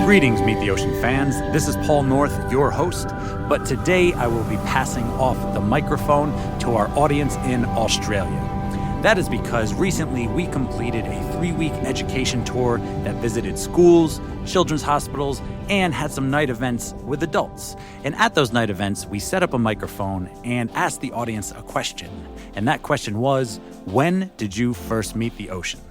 Greetings, Meet the Ocean fans. This is Paul North, your host, but today I will be passing off the microphone to our audience in Australia. That is because recently we completed a 3-week education tour that visited schools, children's hospitals, and had some night events with adults. And at those night events, we set up a microphone and asked the audience a question. And that question was, when did you first meet the ocean?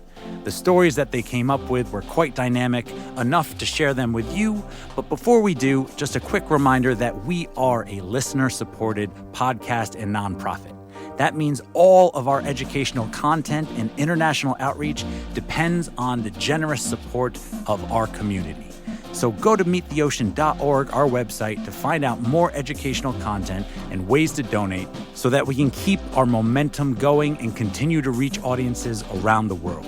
The stories that they came up with were quite dynamic, enough to share them with you. But before we do, just a quick reminder that we are a listener-supported podcast and nonprofit. That means all of our educational content and international outreach depends on the generous support of our community. So go to meettheocean.org, our website, to find out more educational content and ways to donate so that we can keep our momentum going and continue to reach audiences around the world.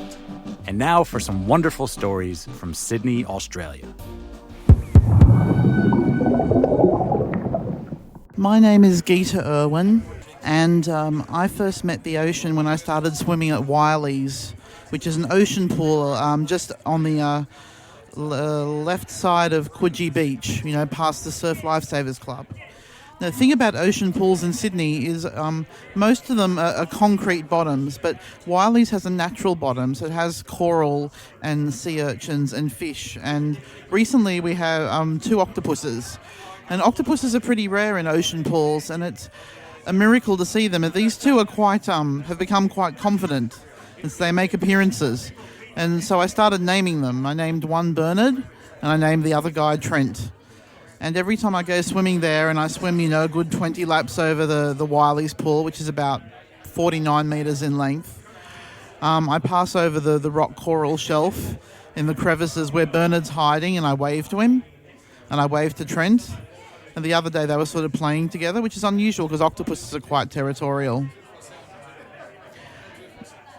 And now for some wonderful stories from Sydney, Australia. My name is Gator Owen, and I first met the ocean when I started swimming at Wiley's, which is an ocean pool just on the left side of Coogee Beach, past the Surf Lifesavers Club. Now, the thing about ocean pools in Sydney is most of them are concrete bottoms, but Wiley's has a natural bottom, so it has coral and sea urchins and fish. And recently we have 2 octopuses. And octopuses are pretty rare in ocean pools, and it's a miracle to see them. And these 2 are have become quite confident as they make appearances. And so I started naming them. I named one Bernard, and I named the other guy Trent. And every time I go swimming there, and I swim, a good 20 laps over the Wiley's pool, which is about 49 metres in length, I pass over the rock coral shelf in the crevices where Bernard's hiding, and I wave to him, and I wave to Trent. And the other day they were sort of playing together, which is unusual because octopuses are quite territorial.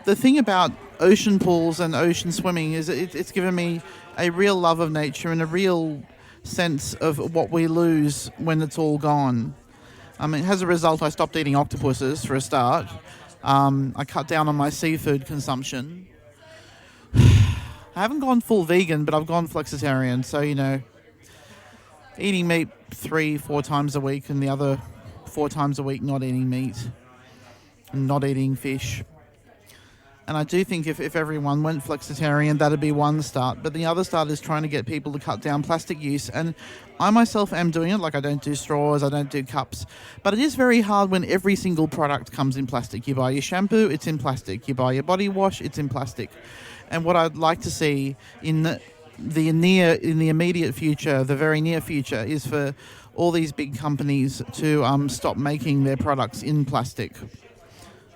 The thing about ocean pools and ocean swimming is it's given me a real love of nature and a real sense of what we lose when it's all gone. As a result, I stopped eating octopuses for a start. I cut down on my seafood consumption. I haven't gone full vegan, but I've gone flexitarian. So, eating meat 3-4 times a week, and the other 4 times a week not eating meat and not eating fish. And I do think if everyone went flexitarian, that'd be one start. But the other start is trying to get people to cut down plastic use. And I myself am doing it. Like, I don't do straws, I don't do cups. But it is very hard when every single product comes in plastic. You buy your shampoo, it's in plastic. You buy your body wash, it's in plastic. And what I'd like to see in the immediate future, the very near future, is for all these big companies to stop making their products in plastic,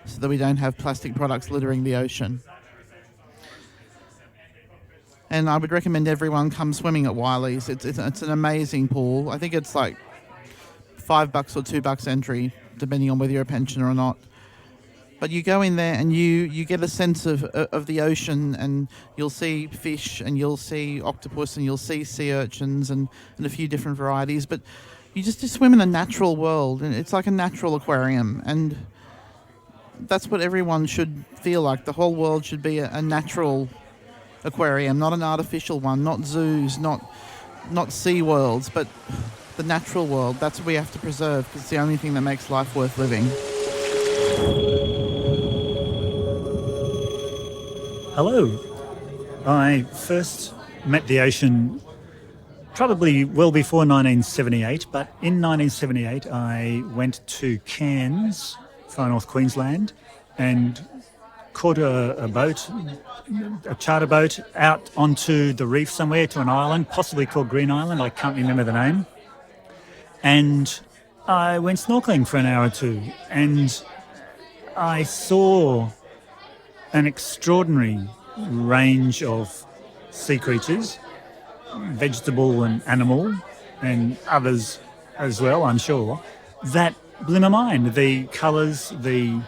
so that we don't have plastic products littering the ocean. And I would recommend everyone come swimming at Wiley's. It's an amazing pool. I think it's like $5 or $2 entry, depending on whether you're a pensioner or not. But you go in there and you get a sense of the ocean, and you'll see fish, and you'll see octopus, and you'll see sea urchins and a few different varieties. But you just swim in a natural world, and it's like a natural aquarium. And that's what everyone should feel like. The whole world should be a natural aquarium, not an artificial one, not zoos, not sea worlds, but the natural world. That's what we have to preserve, because it's the only thing that makes life worth living. Hello. I first met the ocean probably well before 1978, but in 1978 I went to Cairns, far north Queensland, and caught a boat, a charter boat, out onto the reef somewhere to an island, possibly called Green Island. I can't remember the name. And I went snorkeling for an hour or 2, and I saw an extraordinary range of sea creatures, vegetable and animal, and others as well, I'm sure, that blew my mind. The colours, the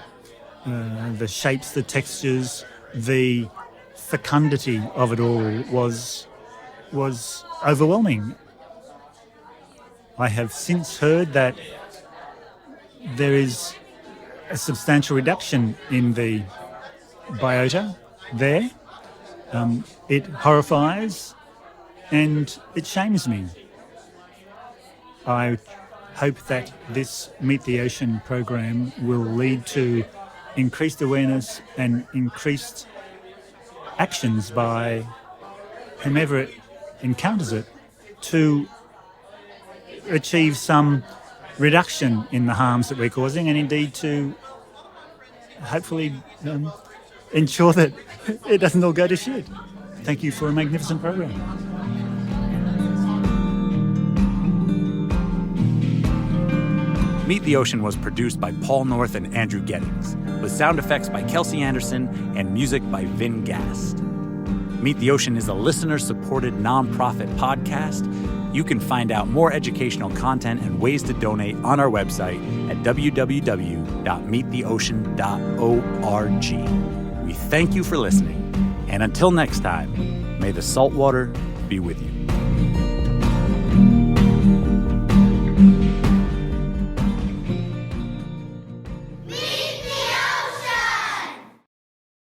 shapes, the textures, the fecundity of it all was overwhelming. I have since heard that there is a substantial reduction in the biota there. It horrifies and it shames me. I hope that this Meet the Ocean program will lead to increased awareness and increased actions by whomever encounters it to achieve some reduction in the harms that we're causing, and indeed to hopefully ensure that it doesn't all go to shit. Thank you for a magnificent program. Meet the Ocean was produced by Paul North and Andrew Gettings, with sound effects by Kelsey Anderson and music by Vin Gast. Meet the Ocean is a listener-supported nonprofit podcast. You can find out more educational content and ways to donate on our website at www.meettheocean.org. We thank you for listening, and until next time, may the saltwater be with you.